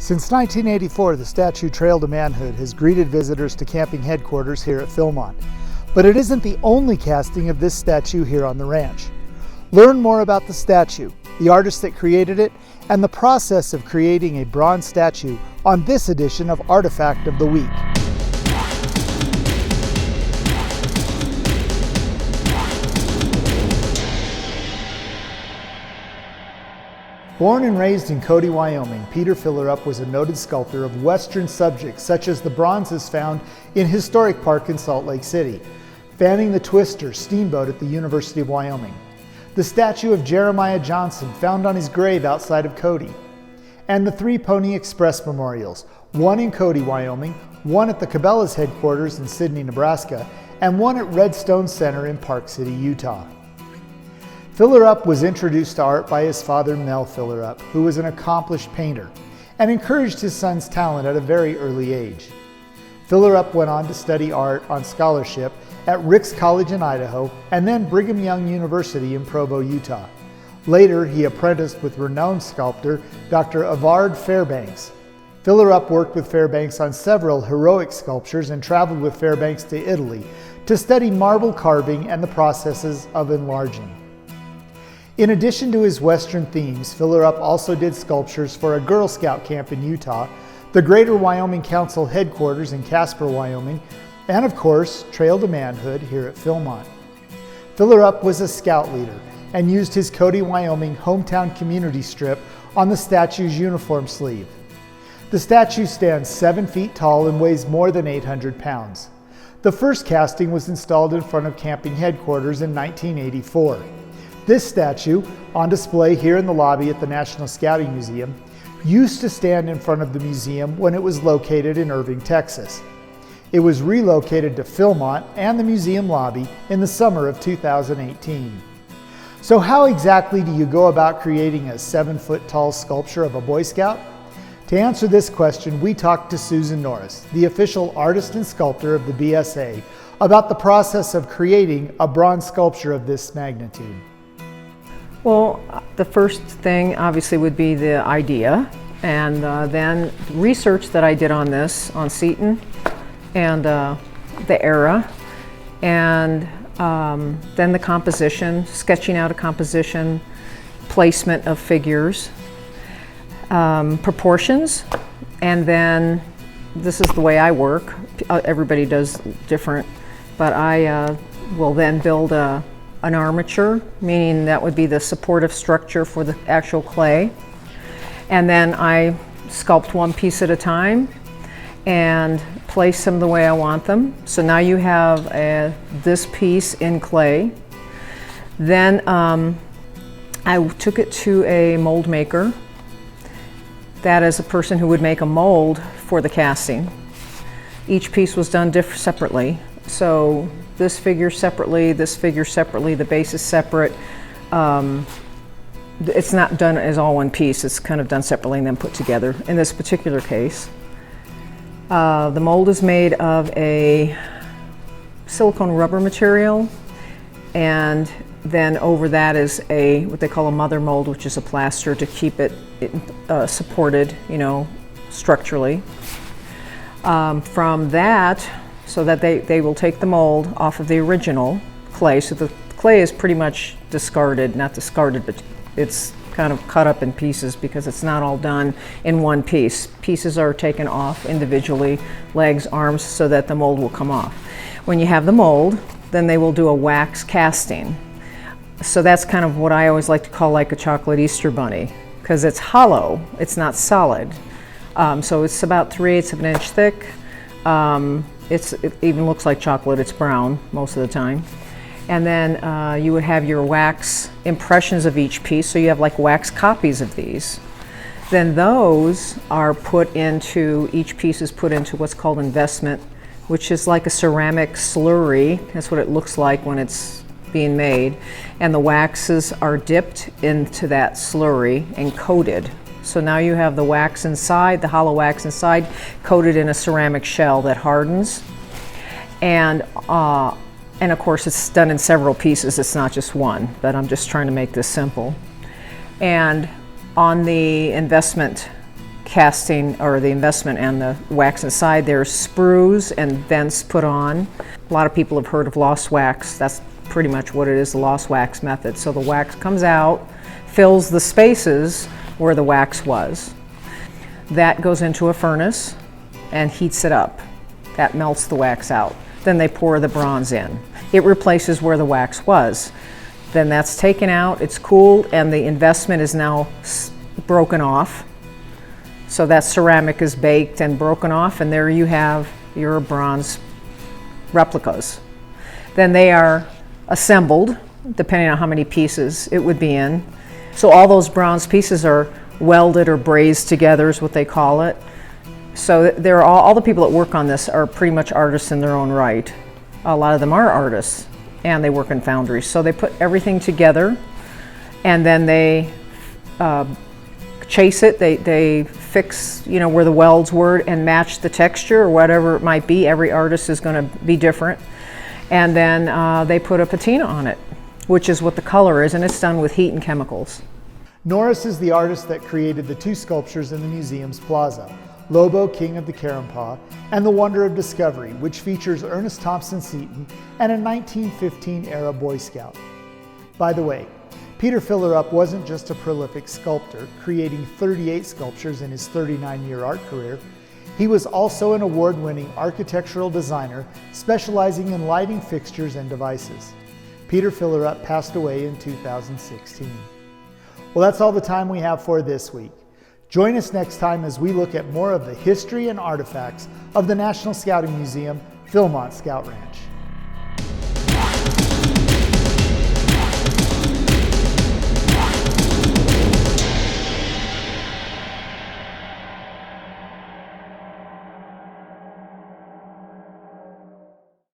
Since 1984, the statue Trail to Manhood has greeted visitors to camping headquarters here at Philmont. But it isn't the only casting of this statue here on the ranch. Learn more about the statue, the artist that created it, and the process of creating a bronze statue on this edition of Artifact of the Week. Born and raised in Cody, Wyoming, Peter Fillerup was a noted sculptor of Western subjects such as the bronzes found in Historic Park in Salt Lake City, Fanning the Twister steamboat at the University of Wyoming, the statue of Jeremiah Johnson found on his grave outside of Cody, and the 3 Pony Express memorials, one in Cody, Wyoming, one at the Cabela's headquarters in Sidney, Nebraska, and one at Redstone Center in Park City, Utah. Fillerup was introduced to art by his father, Mel Fillerup, who was an accomplished painter, and encouraged his son's talent at a very early age. Fillerup went on to study art on scholarship at Ricks College in Idaho and then Brigham Young University in Provo, Utah. Later, he apprenticed with renowned sculptor Dr. Avard Fairbanks. Fillerup worked with Fairbanks on several heroic sculptures and traveled with Fairbanks to Italy to study marble carving and the processes of enlarging. In addition to his Western themes, Fillerup also did sculptures for a Girl Scout camp in Utah, the Greater Wyoming Council headquarters in Casper, Wyoming, and of course, Trail to Manhood here at Philmont. Fillerup was a scout leader and used his Cody, Wyoming hometown community strip on the statue's uniform sleeve. The statue stands 7 feet tall and weighs more than 800 pounds. The first casting was installed in front of camping headquarters in 1984. This statue, on display here in the lobby at the National Scouting Museum, used to stand in front of the museum when it was located in Irving, Texas. It was relocated to Philmont and the museum lobby in the summer of 2018. So how exactly do you go about creating a 7-foot-tall sculpture of a Boy Scout? To answer this question, we talked to Susan Norris, the official artist and sculptor of the BSA, about the process of creating a bronze sculpture of this magnitude. Well, the first thing obviously would be the idea, and then research that I did on this, on Seton and the era, and then the composition, sketching out a composition, placement of figures, proportions, and then this is the way I work. Everybody does different, but I will then build an armature, meaning that would be the supportive structure for the actual clay. And then I sculpt one piece at a time and place them the way I want them. So now you have this piece in clay. Then I took it to a mold maker. That is a person who would make a mold for the casting. Each piece was done separately. So this figure separately, the base is separate. It's not done as all one piece, it's kind of done separately and then put together in this particular case. The mold is made of a silicone rubber material, and then over that is what they call a mother mold, which is a plaster to keep it supported, structurally. From that, so that they will take the mold off of the original clay. So the clay is pretty much discarded, not discarded, but it's kind of cut up in pieces because it's not all done in one piece. Pieces are taken off individually, legs, arms, so that the mold will come off. When you have the mold, then they will do a wax casting. So that's kind of what I always like to call like a chocolate Easter bunny, because it's hollow, it's not solid. So it's about 3/8 of an inch thick. It even looks like chocolate, it's brown most of the time. And then you would have your wax impressions of each piece, so you have like wax copies of these. Then those are each piece is put into what's called investment, which is like a ceramic slurry. That's what it looks like when it's being made. And the waxes are dipped into that slurry and coated. So now you have the wax inside, the hollow wax inside, coated in a ceramic shell that hardens. And of course it's done in several pieces, it's not just one, but I'm just trying to make this simple. And on the investment casting or the investment and the wax inside. There's sprues and vents put on. A lot of people have heard of lost wax. That's pretty much what it is, the lost wax method. So the wax comes out, fills the spaces where the wax was. That goes into a furnace and heats it up. That melts the wax out. Then they pour the bronze in. It replaces where the wax was. Then that's taken out, it's cooled, and the investment is now broken off. So that ceramic is baked and broken off, and there you have your bronze replicas. Then they are assembled, depending on how many pieces it would be in. So all those bronze pieces are welded or brazed together is what they call it. So they're all the people that work on this are pretty much artists in their own right. A lot of them are artists, and they work in foundries. So they put everything together, and then they chase it. They fix, where the welds were and match the texture or whatever it might be. Every artist is going to be different. And then they put a patina on it, which is what the color is, and it's done with heat and chemicals. Norris is the artist that created the two sculptures in the museum's plaza, Lobo, King of the Karampaw, and the Wonder of Discovery, which features Ernest Thompson Seton and a 1915-era Boy Scout. By the way, Peter Fillerup wasn't just a prolific sculptor, creating 38 sculptures in his 39-year art career. He was also an award-winning architectural designer specializing in lighting fixtures and devices. Peter Fillerup passed away in 2016. Well, that's all the time we have for this week. Join us next time as we look at more of the history and artifacts of the National Scouting Museum, Philmont Scout Ranch.